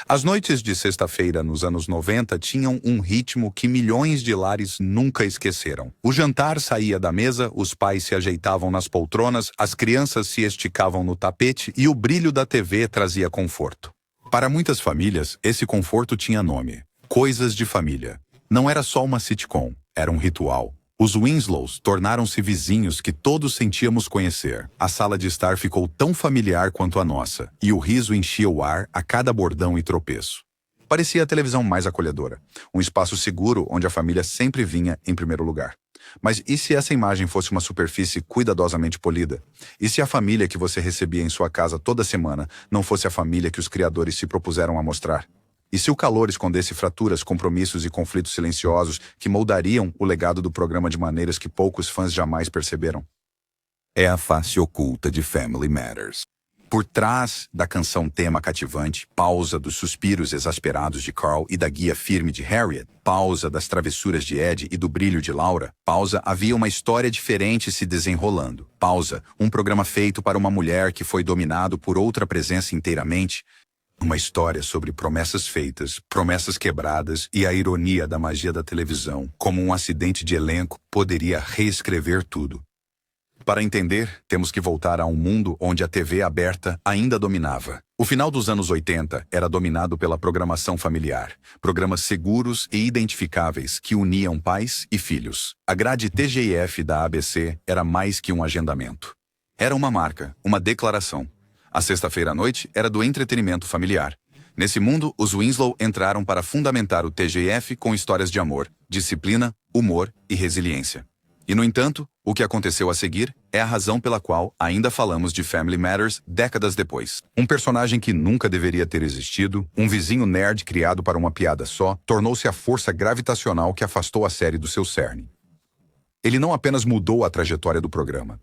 As noites de sexta-feira nos anos 90 tinham um ritmo que milhões de lares nunca esqueceram. O jantar saía da mesa, os pais se ajeitavam nas poltronas, as crianças se esticavam no tapete e o brilho da TV trazia conforto. Para muitas famílias, esse conforto tinha nome: Coisas de Família. Não era só uma sitcom, era um ritual. Os Winslows tornaram-se vizinhos que todos sentíamos conhecer. A sala de estar ficou tão familiar quanto a nossa, e o riso enchia o ar a cada bordão e tropeço. Parecia a televisão mais acolhedora, um espaço seguro onde a família sempre vinha em primeiro lugar. Mas e se essa imagem fosse uma superfície cuidadosamente polida? E se a família que você recebia em sua casa toda semana não fosse a família que os criadores se propuseram a mostrar? E se o calor escondesse fraturas, compromissos e conflitos silenciosos que moldariam o legado do programa de maneiras que poucos fãs jamais perceberam? É a face oculta de Family Matters. Por trás da canção-tema cativante, pausa dos suspiros exasperados de Carl e da guia firme de Harriet, pausa das travessuras de Ed e do brilho de Laura, pausa, havia uma história diferente se desenrolando. Pausa, um programa feito para uma mulher que foi dominado por outra presença inteiramente. Uma história sobre promessas feitas, promessas quebradas e a ironia da magia da televisão, como um acidente de elenco, poderia reescrever tudo. Para entender, temos que voltar a um mundo onde a TV aberta ainda dominava. O final dos anos 80 era dominado pela programação familiar, programas seguros e identificáveis que uniam pais e filhos. A grade TGIF da ABC era mais que um agendamento. Era uma marca, uma declaração. A sexta-feira à noite era do entretenimento familiar. Nesse mundo, os Winslow entraram para fundamentar o TGIF com histórias de amor, disciplina, humor e resiliência. E, no entanto, o que aconteceu a seguir é a razão pela qual ainda falamos de Family Matters décadas depois. Um personagem que nunca deveria ter existido, um vizinho nerd criado para uma piada só, tornou-se a força gravitacional que afastou a série do seu cerne. Ele não apenas mudou a trajetória do programa.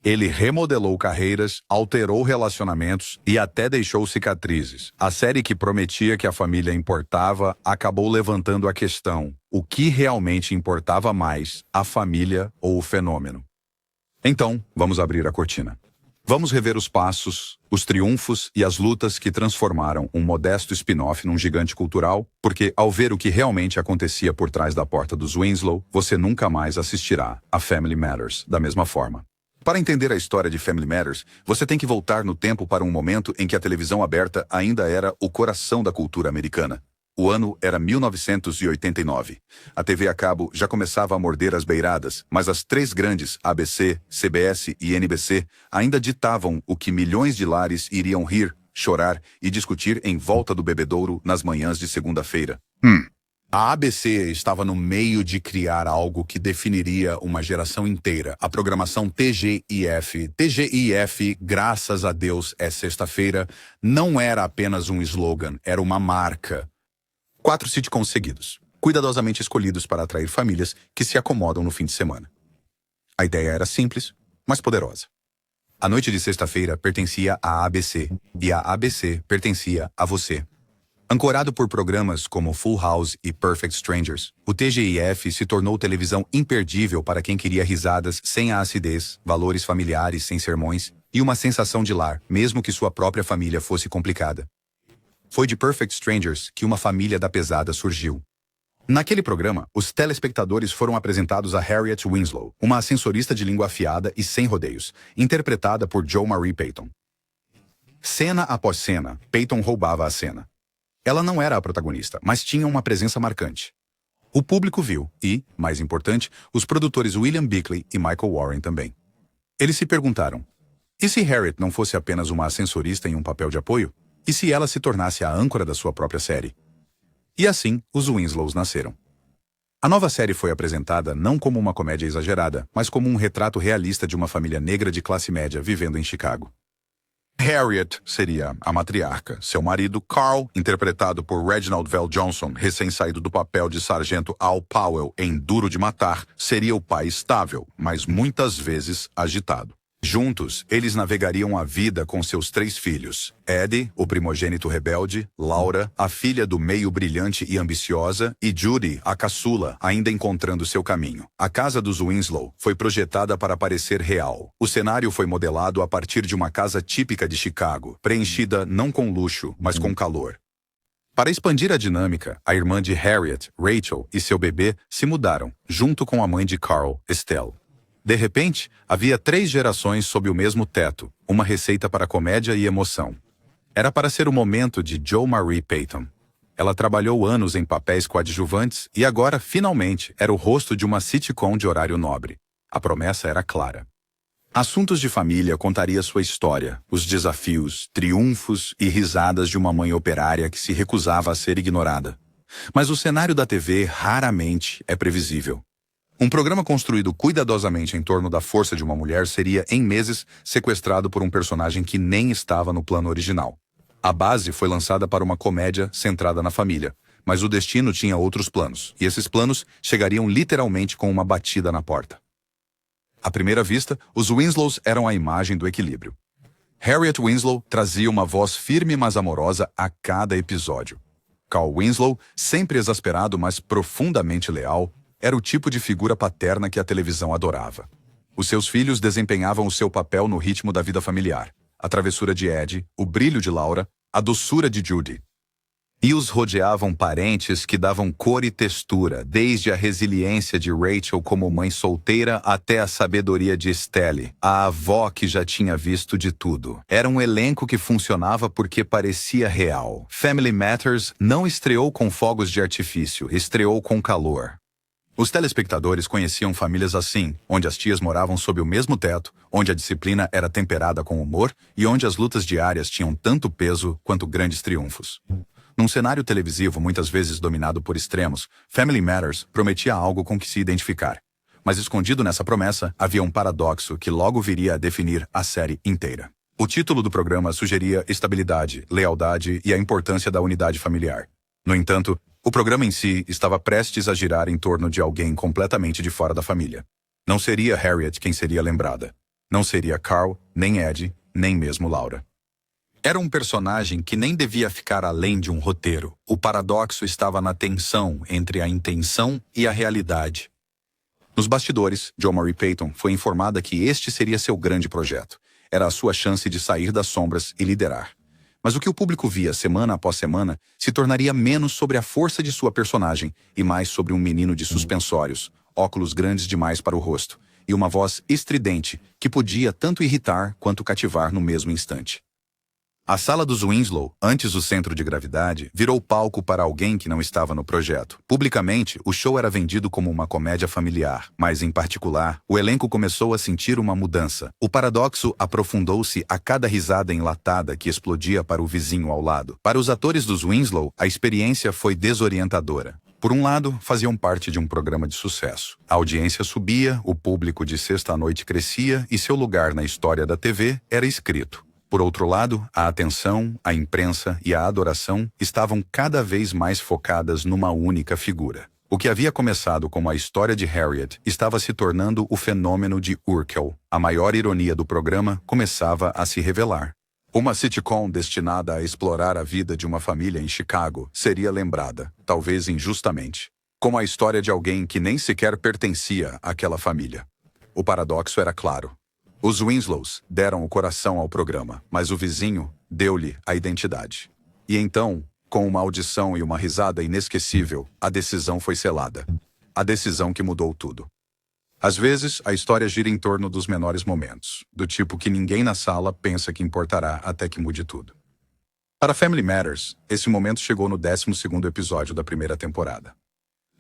Ele remodelou carreiras, alterou relacionamentos e até deixou cicatrizes. A série que prometia que a família importava acabou levantando a questão: o que realmente importava mais, a família ou o fenômeno? Então, vamos abrir a cortina. Vamos rever os passos, os triunfos e as lutas que transformaram um modesto spin-off num gigante cultural, porque ao ver o que realmente acontecia por trás da porta dos Winslow, você nunca mais assistirá a Family Matters da mesma forma. Para entender a história de Family Matters, você tem que voltar no tempo para um momento em que a televisão aberta ainda era o coração da cultura americana. O ano era 1989. A TV a cabo já começava a morder as beiradas, mas as três grandes, ABC, CBS e NBC, ainda ditavam o que milhões de lares iriam rir, chorar e discutir em volta do bebedouro nas manhãs de segunda-feira. A ABC estava no meio de criar algo que definiria uma geração inteira. A programação TGIF. TGIF, graças a Deus, é sexta-feira, não era apenas um slogan, era uma marca. 4 sitcoms seguidos, cuidadosamente escolhidos para atrair famílias que se acomodam no fim de semana. A ideia era simples, mas poderosa. A noite de sexta-feira pertencia à ABC, e a ABC pertencia a você. Ancorado por programas como Full House e Perfect Strangers, o TGIF se tornou televisão imperdível para quem queria risadas sem a acidez, valores familiares sem sermões e uma sensação de lar, mesmo que sua própria família fosse complicada. Foi de Perfect Strangers que uma família da pesada surgiu. Naquele programa, os telespectadores foram apresentados a Harriet Winslow, uma ascensorista de língua afiada e sem rodeios, interpretada por Jo Marie Payton. Cena após cena, Payton roubava a cena. Ela não era a protagonista, mas tinha uma presença marcante. O público viu e, mais importante, os produtores William Bickley e Michael Warren também. Eles se perguntaram: e se Harriet não fosse apenas uma ascensorista em um papel de apoio? E se ela se tornasse a âncora da sua própria série? E assim, os Winslows nasceram. A nova série foi apresentada não como uma comédia exagerada, mas como um retrato realista de uma família negra de classe média vivendo em Chicago. Harriet seria a matriarca. Seu marido, Carl, interpretado por Reginald VelJohnson, recém-saído do papel de sargento Al Powell em Duro de Matar, seria o pai estável, mas muitas vezes agitado. Juntos, eles navegariam a vida com seus 3 filhos: Eddie, o primogênito rebelde; Laura, a filha do meio brilhante e ambiciosa; e Judy, a caçula, ainda encontrando seu caminho. A casa dos Winslow foi projetada para parecer real. O cenário foi modelado a partir de uma casa típica de Chicago, preenchida não com luxo, mas com calor. Para expandir a dinâmica, a irmã de Harriet, Rachel, e seu bebê se mudaram, junto com a mãe de Carl, Estelle. De repente, havia 3 gerações sob o mesmo teto, uma receita para comédia e emoção. Era para ser o momento de Jo Marie Payton. Ela trabalhou anos em papéis coadjuvantes e agora, finalmente, era o rosto de uma sitcom de horário nobre. A promessa era clara. Assuntos de Família contaria sua história, os desafios, triunfos e risadas de uma mãe operária que se recusava a ser ignorada. Mas o cenário da TV raramente é previsível. Um programa construído cuidadosamente em torno da força de uma mulher seria, em meses, sequestrado por um personagem que nem estava no plano original. A base foi lançada para uma comédia centrada na família, mas o destino tinha outros planos, e esses planos chegariam literalmente com uma batida na porta. À primeira vista, os Winslows eram a imagem do equilíbrio. Harriet Winslow trazia uma voz firme mas amorosa a cada episódio. Carl Winslow, sempre exasperado mas profundamente leal, era o tipo de figura paterna que a televisão adorava. Os seus filhos desempenhavam o seu papel no ritmo da vida familiar. A travessura de Ed, o brilho de Laura, a doçura de Judy. E os rodeavam parentes que davam cor e textura, desde a resiliência de Rachel como mãe solteira até a sabedoria de Estelle, a avó que já tinha visto de tudo. Era um elenco que funcionava porque parecia real. Family Matters não estreou com fogos de artifício, estreou com calor. Os telespectadores conheciam famílias assim, onde as tias moravam sob o mesmo teto, onde a disciplina era temperada com humor e onde as lutas diárias tinham tanto peso quanto grandes triunfos. Num cenário televisivo muitas vezes dominado por extremos, Family Matters prometia algo com que se identificar. Mas escondido nessa promessa, havia um paradoxo que logo viria a definir a série inteira. O título do programa sugeria estabilidade, lealdade e a importância da unidade familiar. No entanto, o programa em si estava prestes a girar em torno de alguém completamente de fora da família. Não seria Harriet quem seria lembrada. Não seria Carl, nem Ed, nem mesmo Laura. Era um personagem que nem devia ficar além de um roteiro. O paradoxo estava na tensão entre a intenção e a realidade. Nos bastidores, Jo Marie Payton foi informada que este seria seu grande projeto. Era a sua chance de sair das sombras e liderar. Mas o que o público via semana após semana se tornaria menos sobre a força de sua personagem e mais sobre um menino de suspensórios, óculos grandes demais para o rosto, e uma voz estridente que podia tanto irritar quanto cativar no mesmo instante. A sala dos Winslow, antes o centro de gravidade, virou palco para alguém que não estava no projeto. Publicamente, o show era vendido como uma comédia familiar, mas, em particular, o elenco começou a sentir uma mudança. O paradoxo aprofundou-se a cada risada enlatada que explodia para o vizinho ao lado. Para os atores dos Winslow, a experiência foi desorientadora. Por um lado, faziam parte de um programa de sucesso. A audiência subia, o público de sexta à noite crescia e seu lugar na história da TV era escrito. Por outro lado, a atenção, a imprensa e a adoração estavam cada vez mais focadas numa única figura. O que havia começado como a história de Harriet estava se tornando o fenômeno de Urkel. A maior ironia do programa começava a se revelar. Uma sitcom destinada a explorar a vida de uma família em Chicago seria lembrada, talvez injustamente, como a história de alguém que nem sequer pertencia àquela família. O paradoxo era claro. Os Winslows deram o coração ao programa, mas o vizinho deu-lhe a identidade. E então, com uma audição e uma risada inesquecível, a decisão foi selada. A decisão que mudou tudo. Às vezes, a história gira em torno dos menores momentos, do tipo que ninguém na sala pensa que importará até que mude tudo. Para Family Matters, esse momento chegou no 12º episódio da primeira temporada.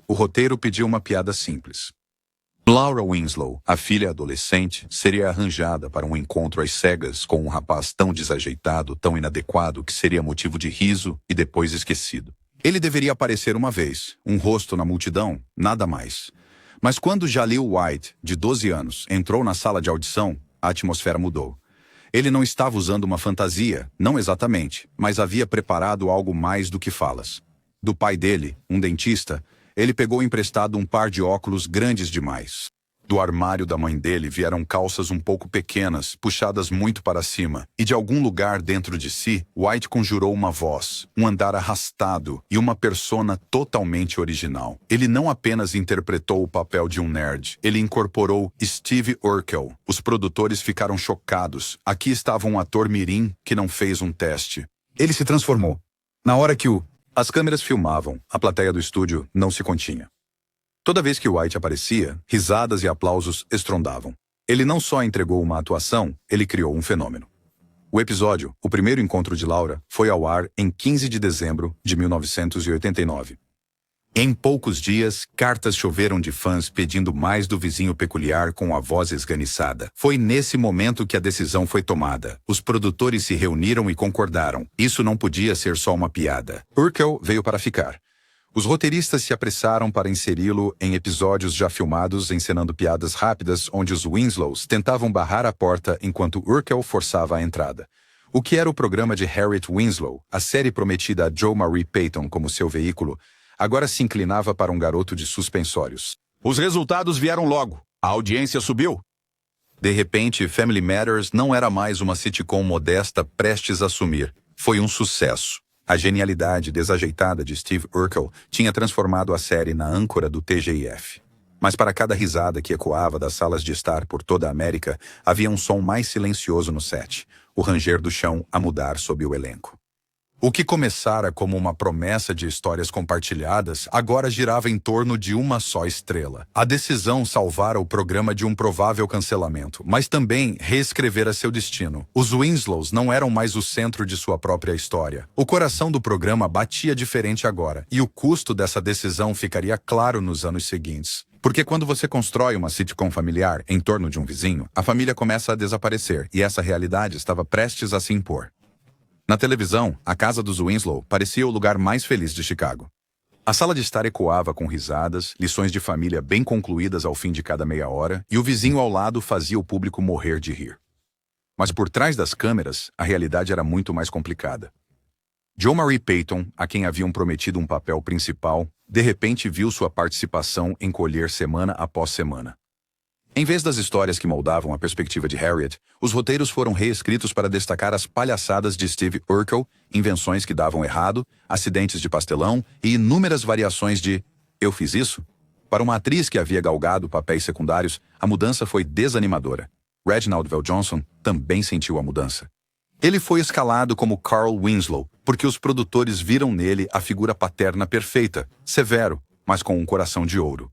O roteiro pediu uma piada simples. Laura Winslow, a filha adolescente, seria arranjada para um encontro às cegas com um rapaz tão desajeitado, tão inadequado, que seria motivo de riso e depois esquecido. Ele deveria aparecer uma vez, um rosto na multidão, nada mais. Mas quando Jaleel White, de 12 anos, entrou na sala de audição, a atmosfera mudou. Ele não estava usando uma fantasia, não exatamente, mas havia preparado algo mais do que falas. Do pai dele, um dentista, ele pegou emprestado um par de óculos grandes demais. Do armário da mãe dele vieram calças um pouco pequenas, puxadas muito para cima, e de algum lugar dentro de si, White conjurou uma voz, um andar arrastado e uma persona totalmente original. Ele não apenas interpretou o papel de um nerd, ele incorporou Steve Urkel. Os produtores ficaram chocados. Aqui estava um ator mirim que não fez um teste. Ele se transformou. Na hora que o As câmeras filmavam, a plateia do estúdio não se continha. Toda vez que White aparecia, risadas e aplausos estrondavam. Ele não só entregou uma atuação, ele criou um fenômeno. O episódio, O Primeiro Encontro de Laura, foi ao ar em 15 de dezembro de 1989. Em poucos dias, cartas choveram de fãs pedindo mais do vizinho peculiar com a voz esganiçada. Foi nesse momento que a decisão foi tomada. Os produtores se reuniram e concordaram. Isso não podia ser só uma piada. Urkel veio para ficar. Os roteiristas se apressaram para inseri-lo em episódios já filmados, encenando piadas rápidas onde os Winslows tentavam barrar a porta enquanto Urkel forçava a entrada. O que era o programa de Harriet Winslow, a série prometida a Joe Marie Payton como seu veículo, agora se inclinava para um garoto de suspensórios. Os resultados vieram logo. A audiência subiu. De repente, Family Matters não era mais uma sitcom modesta prestes a sumir. Foi um sucesso. A genialidade desajeitada de Steve Urkel tinha transformado a série na âncora do TGIF. Mas para cada risada que ecoava das salas de estar por toda a América, havia um som mais silencioso no set, o ranger do chão a mudar sob o elenco. O que começara como uma promessa de histórias compartilhadas, agora girava em torno de uma só estrela. A decisão salvara o programa de um provável cancelamento, mas também reescrevera seu destino. Os Winslows não eram mais o centro de sua própria história. O coração do programa batia diferente agora, e o custo dessa decisão ficaria claro nos anos seguintes. Porque quando você constrói uma sitcom familiar em torno de um vizinho, a família começa a desaparecer, e essa realidade estava prestes a se impor. Na televisão, a casa dos Winslow parecia o lugar mais feliz de Chicago. A sala de estar ecoava com risadas, lições de família bem concluídas ao fim de cada meia hora, e o vizinho ao lado fazia o público morrer de rir. Mas por trás das câmeras, a realidade era muito mais complicada. Joe Marie Payton, a quem haviam prometido um papel principal, de repente viu sua participação encolher semana após semana. Em vez das histórias que moldavam a perspectiva de Harriet, os roteiros foram reescritos para destacar as palhaçadas de Steve Urkel, invenções que davam errado, acidentes de pastelão e inúmeras variações de "eu fiz isso?". Para uma atriz que havia galgado papéis secundários, a mudança foi desanimadora. Reginald VelJohnson também sentiu a mudança. Ele foi escalado como Carl Winslow, porque os produtores viram nele a figura paterna perfeita, severo, mas com um coração de ouro.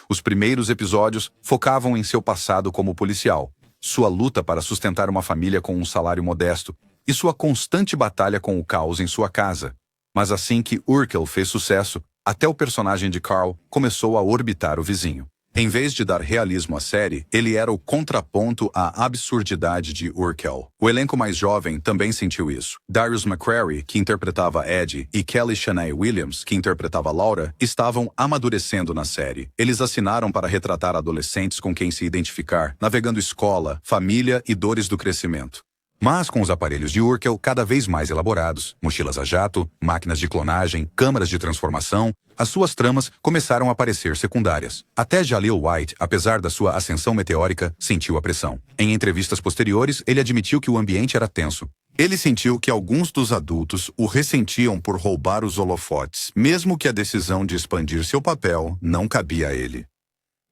Os primeiros episódios focavam em seu passado como policial, sua luta para sustentar uma família com um salário modesto e sua constante batalha com o caos em sua casa. Mas assim que Urkel fez sucesso, até o personagem de Carl começou a orbitar o vizinho. Em vez de dar realismo à série, ele era o contraponto à absurdidade de Urkel. O elenco mais jovem também sentiu isso. Darius McCrary, que interpretava Ed, e Kelly Shanae Williams, que interpretava Laura, estavam amadurecendo na série. Eles assinaram para retratar adolescentes com quem se identificar, navegando escola, família e dores do crescimento. Mas com os aparelhos de Urkel cada vez mais elaborados, mochilas a jato, máquinas de clonagem, câmaras de transformação, as suas tramas começaram a parecer secundárias. Até Jaleel White, apesar da sua ascensão meteórica, sentiu a pressão. Em entrevistas posteriores, ele admitiu que o ambiente era tenso. Ele sentiu que alguns dos adultos o ressentiam por roubar os holofotes, mesmo que a decisão de expandir seu papel não cabia a ele.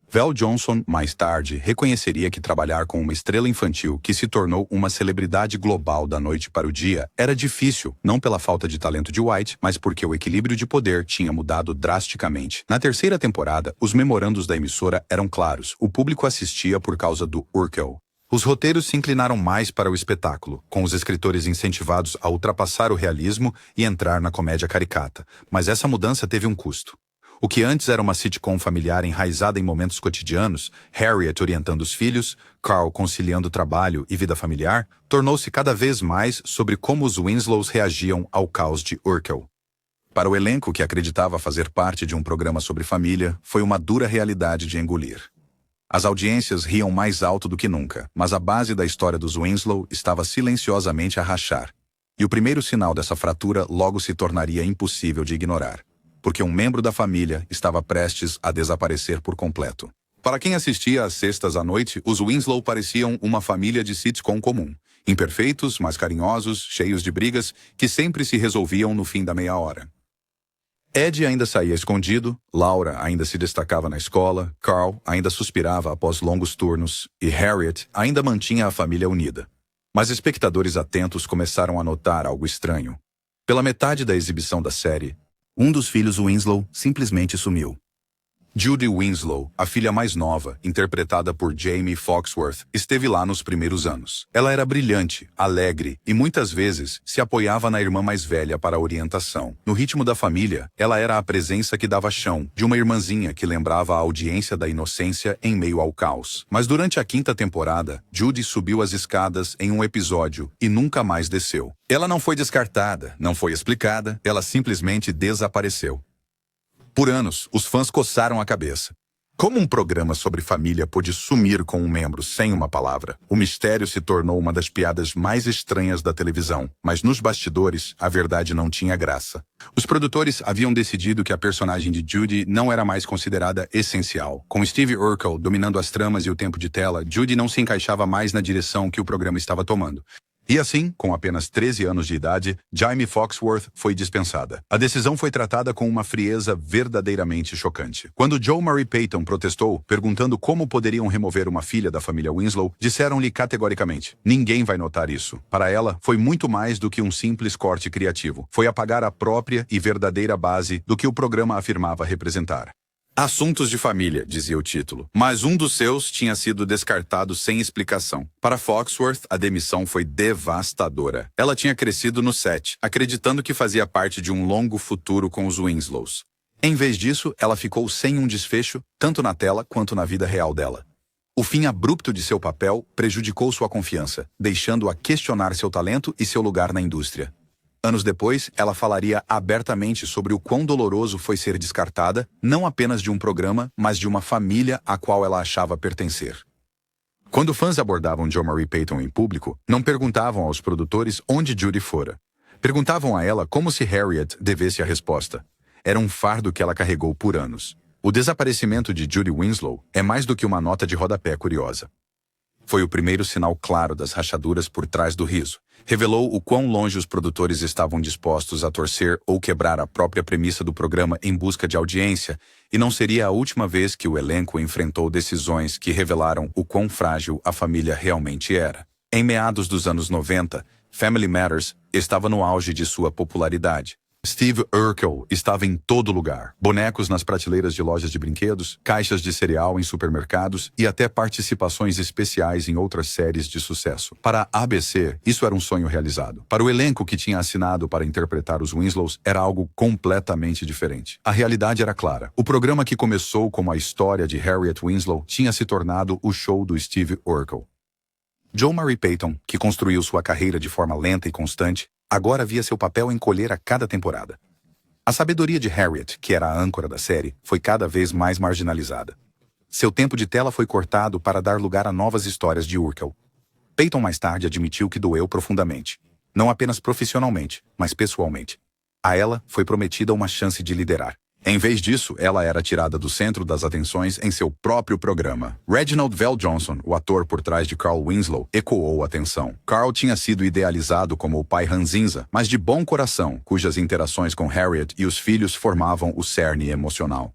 VelJohnson, mais tarde, reconheceria que trabalhar com uma estrela infantil que se tornou uma celebridade global da noite para o dia era difícil, não pela falta de talento de White, mas porque o equilíbrio de poder tinha mudado drasticamente. Na terceira temporada, os memorandos da emissora eram claros. O público assistia por causa do Urkel. Os roteiros se inclinaram mais para o espetáculo, com os escritores incentivados a ultrapassar o realismo e entrar na comédia caricata. Mas essa mudança teve um custo. O que antes era uma sitcom familiar enraizada em momentos cotidianos, Harriet orientando os filhos, Carl conciliando trabalho e vida familiar, tornou-se cada vez mais sobre como os Winslows reagiam ao caos de Urkel. Para o elenco que acreditava fazer parte de um programa sobre família, foi uma dura realidade de engolir. As audiências riam mais alto do que nunca, mas a base da história dos Winslow estava silenciosamente a rachar. E o primeiro sinal dessa fratura logo se tornaria impossível de ignorar. Porque um membro da família estava prestes a desaparecer por completo. Para quem assistia às sextas à noite, os Winslow pareciam uma família de sitcom comum. Imperfeitos, mas carinhosos, cheios de brigas, que sempre se resolviam no fim da meia hora. Ed ainda saía escondido, Laura ainda se destacava na escola, Carl ainda suspirava após longos turnos, e Harriet ainda mantinha a família unida. Mas espectadores atentos começaram a notar algo estranho. Pela metade da exibição da série, Um dos filhos Winslow simplesmente sumiu. Judy Winslow, a filha mais nova, interpretada por Jamie Foxworth, esteve lá nos primeiros anos. Ela era brilhante, alegre e muitas vezes se apoiava na irmã mais velha para a orientação. No ritmo da família, ela era a presença que dava chão, de uma irmãzinha que lembrava a audiência da inocência em meio ao caos. Mas durante a 5ª temporada, Judy subiu as escadas em um episódio e nunca mais desceu. Ela não foi descartada, não foi explicada, ela simplesmente desapareceu. Por anos, os fãs coçaram a cabeça. Como um programa sobre família pôde sumir com um membro sem uma palavra? O mistério se tornou uma das piadas mais estranhas da televisão, mas nos bastidores, a verdade não tinha graça. Os produtores haviam decidido que a personagem de Judy não era mais considerada essencial. Com Steve Urkel dominando as tramas e o tempo de tela, Judy não se encaixava mais na direção que o programa estava tomando. E assim, com apenas 13 anos de idade, Jamie Foxworth foi dispensada. A decisão foi tratada com uma frieza verdadeiramente chocante. Quando Joe Murray Peyton protestou, perguntando como poderiam remover uma filha da família Winslow, disseram-lhe categoricamente: ninguém vai notar isso. Para ela, foi muito mais do que um simples corte criativo. Foi apagar a própria e verdadeira base do que o programa afirmava representar. Assuntos de família, dizia o título, mas um dos seus tinha sido descartado sem explicação. Para Foxworth, a demissão foi devastadora. Ela tinha crescido no set, acreditando que fazia parte de um longo futuro com os Winslows. Em vez disso, ela ficou sem um desfecho, tanto na tela quanto na vida real dela. O fim abrupto de seu papel prejudicou sua confiança, deixando-a questionar seu talento e seu lugar na indústria. Anos depois, ela falaria abertamente sobre o quão doloroso foi ser descartada, não apenas de um programa, mas de uma família a qual ela achava pertencer. Quando fãs abordavam Joe Murray Peyton em público, não perguntavam aos produtores onde Judy fora. Perguntavam a ela como se Harriet devesse a resposta. Era um fardo que ela carregou por anos. O desaparecimento de Judy Winslow é mais do que uma nota de rodapé curiosa. Foi o primeiro sinal claro das rachaduras por trás do riso. Revelou o quão longe os produtores estavam dispostos a torcer ou quebrar a própria premissa do programa em busca de audiência, e não seria a última vez que o elenco enfrentou decisões que revelaram o quão frágil a família realmente era. Em meados dos anos 90, Family Matters estava no auge de sua popularidade. Steve Urkel estava em todo lugar. Bonecos nas prateleiras de lojas de brinquedos, caixas de cereal em supermercados e até participações especiais em outras séries de sucesso. Para a ABC, isso era um sonho realizado. Para o elenco que tinha assinado para interpretar os Winslows, era algo completamente diferente. A realidade era clara. O programa que começou como a história de Harriet Winslow tinha se tornado o show do Steve Urkel. Joe Murray Peyton, que construiu sua carreira de forma lenta e constante, agora via seu papel encolher a cada temporada. A sabedoria de Harriet, que era a âncora da série, foi cada vez mais marginalizada. Seu tempo de tela foi cortado para dar lugar a novas histórias de Urkel. Peyton mais tarde admitiu que doeu profundamente. Não apenas profissionalmente, mas pessoalmente. A ela foi prometida uma chance de liderar. Em vez disso, ela era tirada do centro das atenções em seu próprio programa. Reginald VelJohnson, o ator por trás de Carl Winslow, ecoou a tensão. Carl tinha sido idealizado como o pai ranzinza, mas de bom coração, cujas interações com Harriet e os filhos formavam o cerne emocional.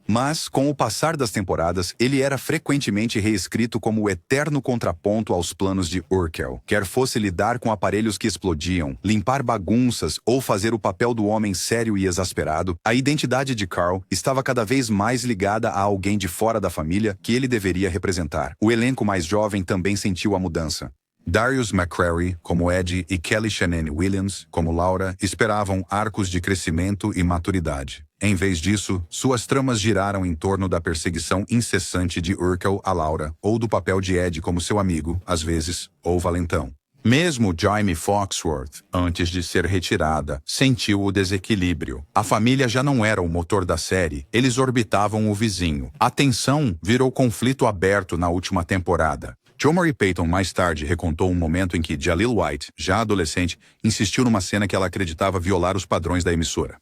Mas, com o passar das temporadas, ele era frequentemente reescrito como o eterno contraponto aos planos de Urkel. Quer fosse lidar com aparelhos que explodiam, limpar bagunças ou fazer o papel do homem sério e exasperado, a identidade de Carl estava cada vez mais ligada a alguém de fora da família que ele deveria representar. O elenco mais jovem também sentiu a mudança. Darius McCrary, como Ed, e Kelly Shannon Williams, como Laura, esperavam arcos de crescimento e maturidade. Em vez disso, suas tramas giraram em torno da perseguição incessante de Urkel a Laura, ou do papel de Ed como seu amigo, às vezes, ou valentão. Mesmo Jamie Foxworth, antes de ser retirada, sentiu o desequilíbrio. A família já não era o motor da série, eles orbitavam o vizinho. A tensão virou conflito aberto na última temporada. Joe Murray Peyton mais tarde recontou um momento em que Jaleel White, já adolescente, insistiu numa cena que ela acreditava violar os padrões da emissora.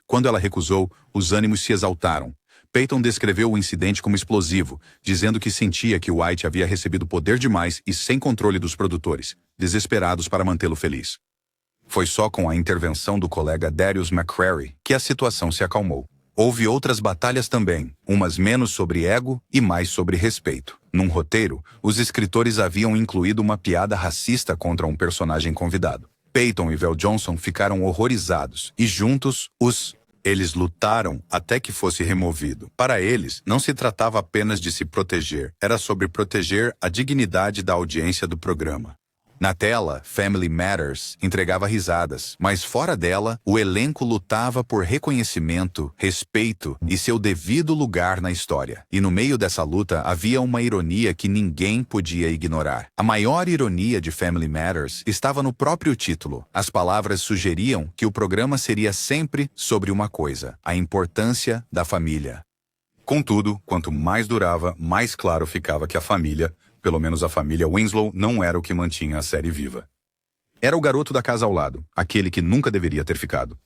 Quando ela recusou, os ânimos se exaltaram. Peyton descreveu o incidente como explosivo, dizendo que sentia que White havia recebido poder demais e sem controle dos produtores, desesperados para mantê-lo feliz. Foi só com a intervenção do colega Darius McCrary que a situação se acalmou. Houve outras batalhas também, umas menos sobre ego e mais sobre respeito. Num roteiro, os escritores haviam incluído uma piada racista contra um personagem convidado. Peyton e VelJohnson ficaram horrorizados, e juntos, os Eles lutaram até que fosse removido. Para eles, não se tratava apenas de se proteger, era sobre proteger a dignidade da audiência do programa. Na tela, Family Matters entregava risadas, mas fora dela, o elenco lutava por reconhecimento, respeito e seu devido lugar na história. E no meio dessa luta havia uma ironia que ninguém podia ignorar. A maior ironia de Family Matters estava no próprio título. As palavras sugeriam que o programa seria sempre sobre uma coisa: a importância da família. Contudo, quanto mais durava, mais claro ficava que a família, pelo menos a família Winslow, não era o que mantinha a série viva. Era o garoto da casa ao lado, aquele que nunca deveria ter ficado.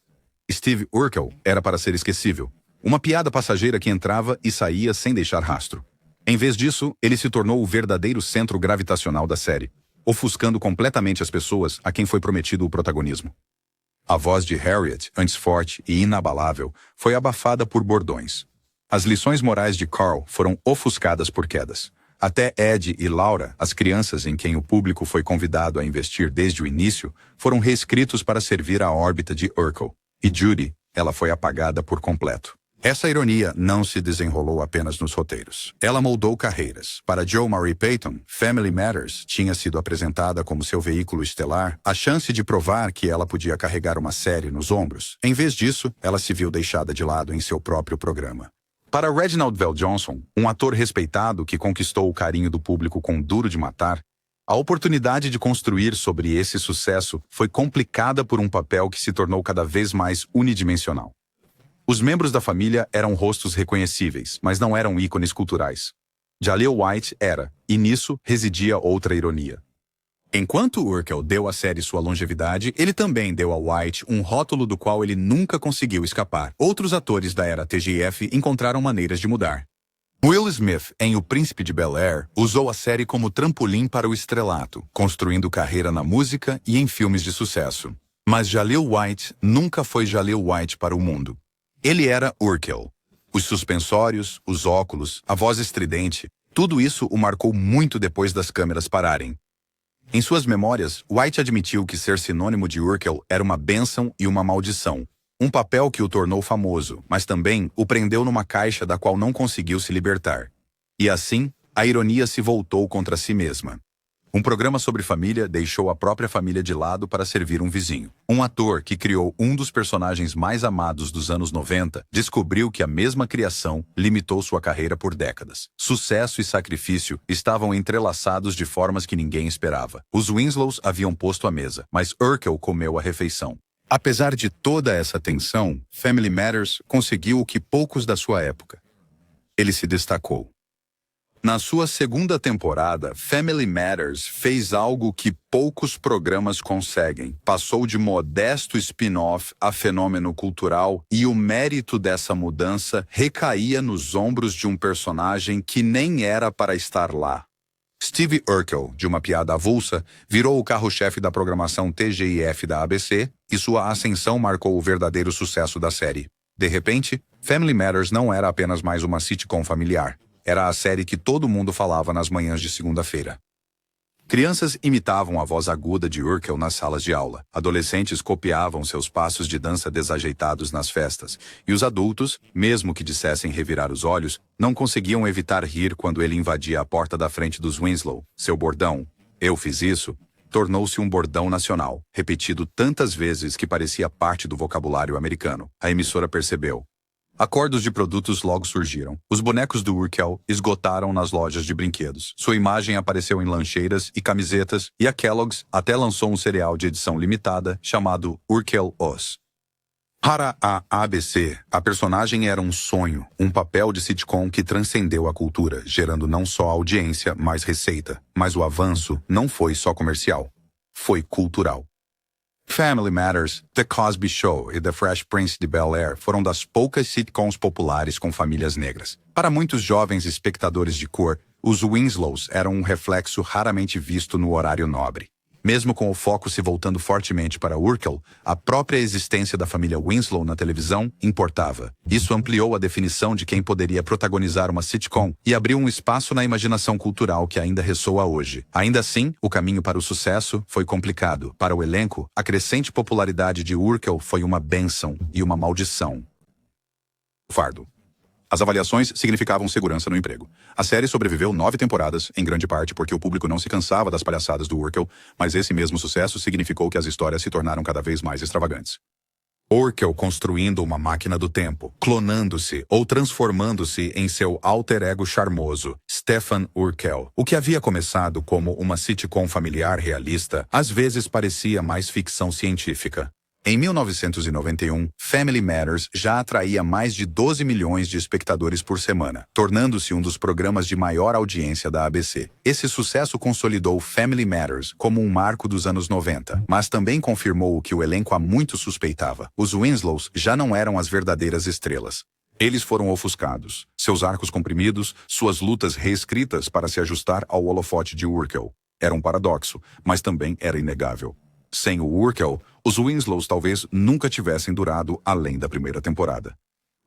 Steve Urkel era para ser esquecível, uma piada passageira que entrava e saía sem deixar rastro. Em vez disso, ele se tornou o verdadeiro centro gravitacional da série, ofuscando completamente as pessoas a quem foi prometido o protagonismo. A voz de Harriet, antes forte e inabalável, foi abafada por bordões. As lições morais de Carl foram ofuscadas por quedas. Até Ed e Laura, as crianças em quem o público foi convidado a investir desde o início, foram reescritos para servir à órbita de Urkel. E Judy, ela foi apagada por completo. Essa ironia não se desenrolou apenas nos roteiros. Ela moldou carreiras. Para Jo Marie Payton, Family Matters tinha sido apresentada como seu veículo estelar, a chance de provar que ela podia carregar uma série nos ombros. Em vez disso, ela se viu deixada de lado em seu próprio programa. Para Reginald VelJohnson, um ator respeitado que conquistou o carinho do público com Duro de Matar, a oportunidade de construir sobre esse sucesso foi complicada por um papel que se tornou cada vez mais unidimensional. Os membros da família eram rostos reconhecíveis, mas não eram ícones culturais. Jaleel White era, e nisso residia outra ironia. Enquanto Urkel deu à série sua longevidade, ele também deu a White um rótulo do qual ele nunca conseguiu escapar. Outros atores da era TGIF encontraram maneiras de mudar. Will Smith, em O Príncipe de Bel-Air, usou a série como trampolim para o estrelato, construindo carreira na música e em filmes de sucesso. Mas Jaleel White nunca foi Jaleel White para o mundo. Ele era Urkel. Os suspensórios, os óculos, a voz estridente, tudo isso o marcou muito depois das câmeras pararem. Em suas memórias, White admitiu que ser sinônimo de Urkel era uma bênção e uma maldição. Um papel que o tornou famoso, mas também o prendeu numa caixa da qual não conseguiu se libertar. E assim, a ironia se voltou contra si mesma. Um programa sobre família deixou a própria família de lado para servir um vizinho. Um ator que criou um dos personagens mais amados dos anos 90 descobriu que a mesma criação limitou sua carreira por décadas. Sucesso e sacrifício estavam entrelaçados de formas que ninguém esperava. Os Winslows haviam posto a mesa, mas Urkel comeu a refeição. Apesar de toda essa tensão, Family Matters conseguiu o que poucos da sua época. Ele se destacou. Na sua segunda temporada, Family Matters fez algo que poucos programas conseguem. Passou de modesto spin-off a fenômeno cultural, e o mérito dessa mudança recaía nos ombros de um personagem que nem era para estar lá. Steve Urkel, de uma piada avulsa, virou o carro-chefe da programação TGIF da ABC, e sua ascensão marcou o verdadeiro sucesso da série. De repente, Family Matters não era apenas mais uma sitcom familiar. Era a série que todo mundo falava nas manhãs de segunda-feira. Crianças imitavam a voz aguda de Urkel nas salas de aula. Adolescentes copiavam seus passos de dança desajeitados nas festas. E os adultos, mesmo que dissessem revirar os olhos, não conseguiam evitar rir quando ele invadia a porta da frente dos Winslow. Seu bordão, "Eu fiz isso", tornou-se um bordão nacional, repetido tantas vezes que parecia parte do vocabulário americano. A emissora percebeu. Acordos de produtos logo surgiram. Os bonecos do Urkel esgotaram nas lojas de brinquedos. Sua imagem apareceu em lancheiras e camisetas, e a Kellogg's até lançou um cereal de edição limitada chamado Urkel Oz. Para a ABC, a personagem era um sonho, um papel de sitcom que transcendeu a cultura, gerando não só audiência, mas receita. Mas o avanço não foi só comercial. Foi cultural. Family Matters, The Cosby Show e The Fresh Prince de Bel-Air foram das poucas sitcoms populares com famílias negras. Para muitos jovens espectadores de cor, os Winslows eram um reflexo raramente visto no horário nobre. Mesmo com o foco se voltando fortemente para Urkel, a própria existência da família Winslow na televisão importava. Isso ampliou a definição de quem poderia protagonizar uma sitcom e abriu um espaço na imaginação cultural que ainda ressoa hoje. Ainda assim, o caminho para o sucesso foi complicado. Para o elenco, a crescente popularidade de Urkel foi uma bênção e uma maldição. fardo. As avaliações significavam segurança no emprego. A série sobreviveu 9 temporadas, em grande parte porque o público não se cansava das palhaçadas do Urkel, mas esse mesmo sucesso significou que as histórias se tornaram cada vez mais extravagantes. Urkel construindo uma máquina do tempo, clonando-se ou transformando-se em seu alter ego charmoso, Stefan Urkel. O que havia começado como uma sitcom familiar realista, às vezes parecia mais ficção científica. Em 1991, Family Matters já atraía mais de 12 milhões de espectadores por semana, tornando-se um dos programas de maior audiência da ABC. Esse sucesso consolidou Family Matters como um marco dos anos 90, mas também confirmou o que o elenco há muito suspeitava. Os Winslows já não eram as verdadeiras estrelas. Eles foram ofuscados, seus arcos comprimidos, suas lutas reescritas para se ajustar ao holofote de Urkel. Era um paradoxo, mas também era inegável. Sem o Urkel, os Winslows talvez nunca tivessem durado além da primeira temporada.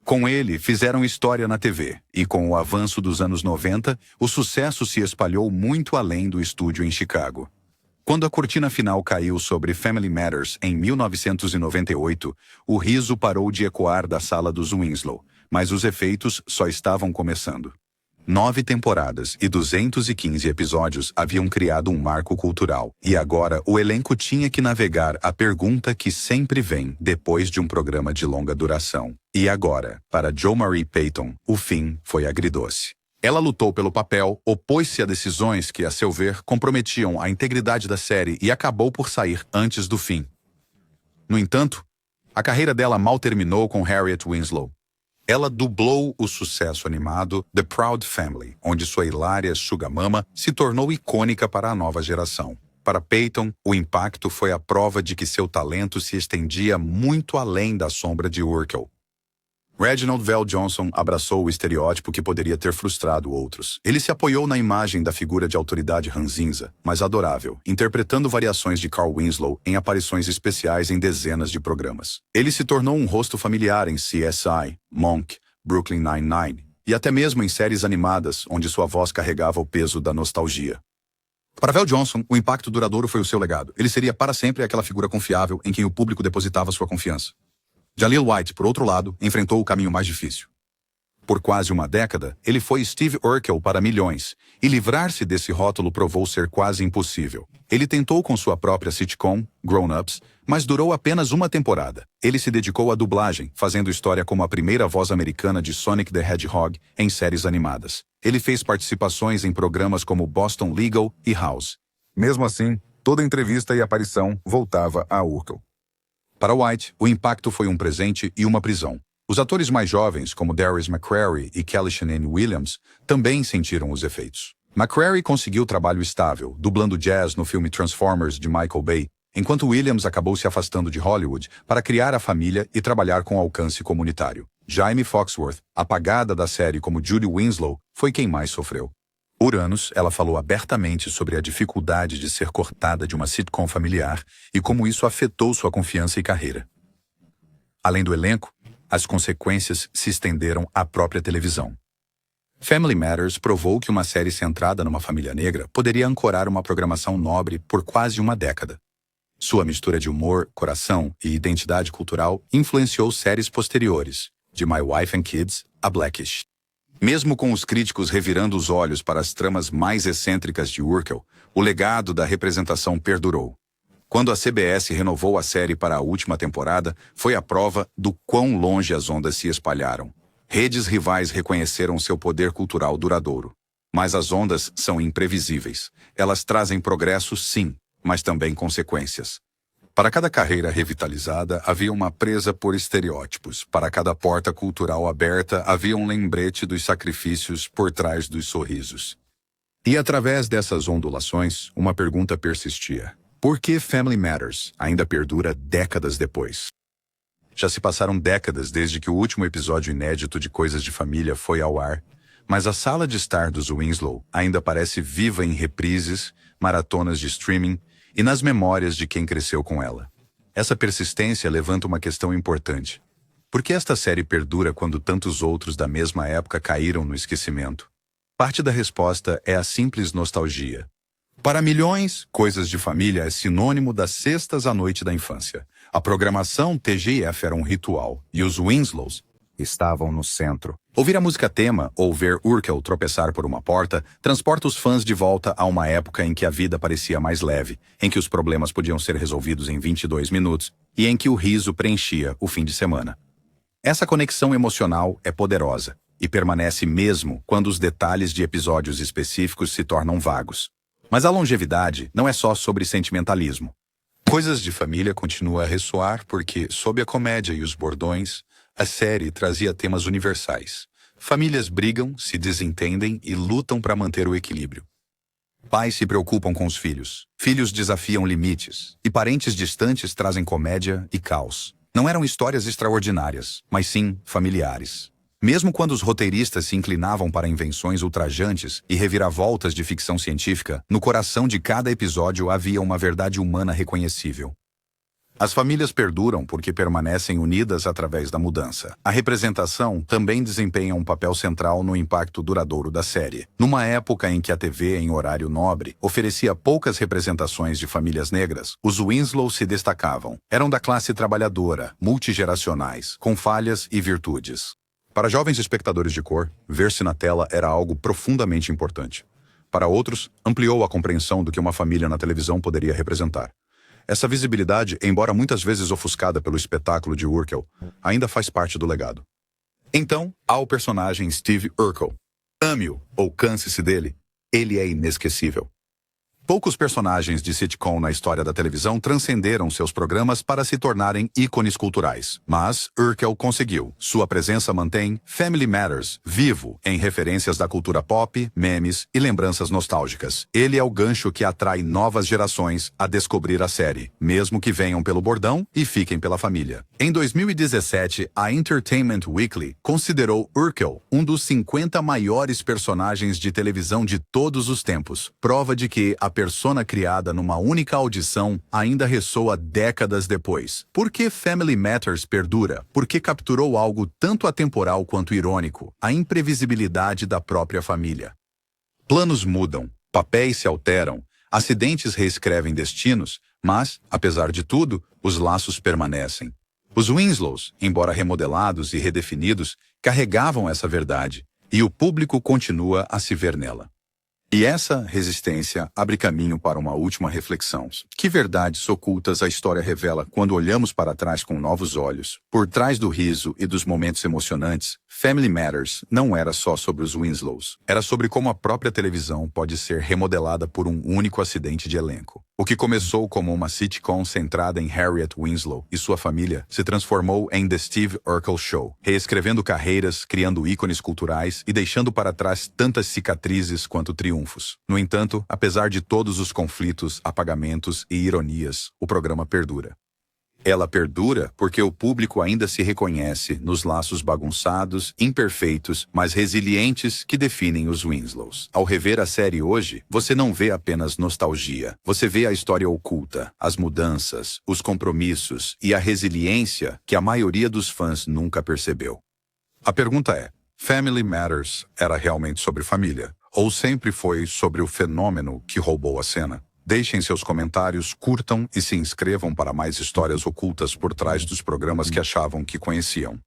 Com ele, fizeram história na TV, e com o avanço dos anos 90, o sucesso se espalhou muito além do estúdio em Chicago. Quando a cortina final caiu sobre Family Matters em 1998, o riso parou de ecoar da sala dos Winslow, mas os efeitos só estavam começando. 9 temporadas e 215 episódios haviam criado um marco cultural, e agora o elenco tinha que navegar a pergunta que sempre vem depois de um programa de longa duração. E agora, para Jo Marie Payton, o fim foi agridoce. Ela lutou pelo papel, opôs-se a decisões que, a seu ver, comprometiam a integridade da série e acabou por sair antes do fim. No entanto, a carreira dela mal terminou com Harriet Winslow. Ela dublou o sucesso animado The Proud Family, onde sua hilária Sugar Mama se tornou icônica para a nova geração. Para Payton, o impacto foi a prova de que seu talento se estendia muito além da sombra de Urkel. Reginald VelJohnson abraçou o estereótipo que poderia ter frustrado outros. Ele se apoiou na imagem da figura de autoridade ranzinza, mas adorável, interpretando variações de Carl Winslow em aparições especiais em dezenas de programas. Ele se tornou um rosto familiar em CSI, Monk, Brooklyn Nine-Nine e até mesmo em séries animadas, onde sua voz carregava o peso da nostalgia. Para VelJohnson, o impacto duradouro foi o seu legado. Ele seria para sempre aquela figura confiável em quem o público depositava sua confiança. Jaleel White, por outro lado, enfrentou o caminho mais difícil. Por quase uma década, ele foi Steve Urkel para milhões, e livrar-se desse rótulo provou ser quase impossível. Ele tentou com sua própria sitcom, Grown Ups, mas durou apenas uma temporada. Ele se dedicou à dublagem, fazendo história como a primeira voz americana de Sonic the Hedgehog em séries animadas. Ele fez participações em programas como Boston Legal e House. Mesmo assim, toda entrevista e aparição voltava a Urkel. Para White, o impacto foi um presente e uma prisão. Os atores mais jovens, como Darius McCrary e Kelly Shannon Williams, também sentiram os efeitos. McCrary conseguiu trabalho estável, dublando jazz no filme Transformers de Michael Bay, enquanto Williams acabou se afastando de Hollywood para criar a família e trabalhar com alcance comunitário. Jaime Foxworth, apagada da série como Judy Winslow, foi quem mais sofreu. Por anos, ela falou abertamente sobre a dificuldade de ser cortada de uma sitcom familiar e como isso afetou sua confiança e carreira. Além do elenco, as consequências se estenderam à própria televisão. Family Matters provou que uma série centrada numa família negra poderia ancorar uma programação nobre por quase uma década. Sua mistura de humor, coração e identidade cultural influenciou séries posteriores, de My Wife and Kids a Blackish. Mesmo com os críticos revirando os olhos para as tramas mais excêntricas de Urkel, o legado da representação perdurou. Quando a CBS renovou a série para a última temporada, foi a prova do quão longe as ondas se espalharam. Redes rivais reconheceram seu poder cultural duradouro. Mas as ondas são imprevisíveis. Elas trazem progresso, sim, mas também consequências. Para cada carreira revitalizada, havia uma presa por estereótipos. Para cada porta cultural aberta, havia um lembrete dos sacrifícios por trás dos sorrisos. E através dessas ondulações, uma pergunta persistia. Por que Family Matters ainda perdura décadas depois? Já se passaram décadas desde que o último episódio inédito de Coisas de Família foi ao ar, mas a sala de estar dos Winslow ainda parece viva em reprises, maratonas de streaming e nas memórias de quem cresceu com ela. Essa persistência levanta uma questão importante. Por que esta série perdura quando tantos outros da mesma época caíram no esquecimento? Parte da resposta é a simples nostalgia. Para milhões, Coisas de Família é sinônimo das sextas à noite da infância. A programação TGIF era um ritual, e os Winslows estavam no centro. Ouvir a música tema ou ver Urkel tropeçar por uma porta transporta os fãs de volta a uma época em que a vida parecia mais leve, em que os problemas podiam ser resolvidos em 22 minutos e em que o riso preenchia o fim de semana. Essa conexão emocional é poderosa e permanece mesmo quando os detalhes de episódios específicos se tornam vagos. Mas a longevidade não é só sobre sentimentalismo. Coisas de Família continua a ressoar porque, sob a comédia e os bordões, a série trazia temas universais. Famílias brigam, se desentendem e lutam para manter o equilíbrio. Pais se preocupam com os filhos, filhos desafiam limites, e parentes distantes trazem comédia e caos. Não eram histórias extraordinárias, mas sim familiares. Mesmo quando os roteiristas se inclinavam para invenções ultrajantes e reviravoltas de ficção científica, no coração de cada episódio havia uma verdade humana reconhecível. As famílias perduram porque permanecem unidas através da mudança. A representação também desempenha um papel central no impacto duradouro da série. Numa época em que a TV em horário nobre oferecia poucas representações de famílias negras, os Winslow se destacavam. Eram da classe trabalhadora, multigeracionais, com falhas e virtudes. Para jovens espectadores de cor, ver-se na tela era algo profundamente importante. Para outros, ampliou a compreensão do que uma família na televisão poderia representar. Essa visibilidade, embora muitas vezes ofuscada pelo espetáculo de Urkel, ainda faz parte do legado. Então, há o personagem Steve Urkel. Ame-o ou canse-se dele, ele é inesquecível. Poucos personagens de sitcom na história da televisão transcenderam seus programas para se tornarem ícones culturais. Mas Urkel conseguiu. Sua presença mantém Family Matters vivo em referências da cultura pop, memes e lembranças nostálgicas. Ele é o gancho que atrai novas gerações a descobrir a série, mesmo que venham pelo bordão e fiquem pela família. Em 2017, a Entertainment Weekly considerou Urkel um dos 50 maiores personagens de televisão de todos os tempos, prova de que a persona criada numa única audição ainda ressoa décadas depois. Por que Family Matters perdura? Porque capturou algo tanto atemporal quanto irônico, a imprevisibilidade da própria família. Planos mudam, papéis se alteram, acidentes reescrevem destinos, mas, apesar de tudo, os laços permanecem. Os Winslows, embora remodelados e redefinidos, carregavam essa verdade, e o público continua a se ver nela. E essa resistência abre caminho para uma última reflexão. Que verdades ocultas a história revela quando olhamos para trás com novos olhos? Por trás do riso e dos momentos emocionantes, Family Matters não era só sobre os Winslows. Era sobre como a própria televisão pode ser remodelada por um único acidente de elenco. O que começou como uma sitcom centrada em Harriet Winslow e sua família se transformou em The Steve Urkel Show, reescrevendo carreiras, criando ícones culturais e deixando para trás tantas cicatrizes quanto triunfos. No entanto, apesar de todos os conflitos, apagamentos e ironias, o programa perdura. Ela perdura porque o público ainda se reconhece nos laços bagunçados, imperfeitos, mas resilientes que definem os Winslows. Ao rever a série hoje, você não vê apenas nostalgia. Você vê a história oculta, as mudanças, os compromissos e a resiliência que a maioria dos fãs nunca percebeu. A pergunta é, Family Matters era realmente sobre família? Ou sempre foi sobre o fenômeno que roubou a cena? Deixem seus comentários, curtam e se inscrevam para mais histórias ocultas por trás dos programas que achavam que conheciam.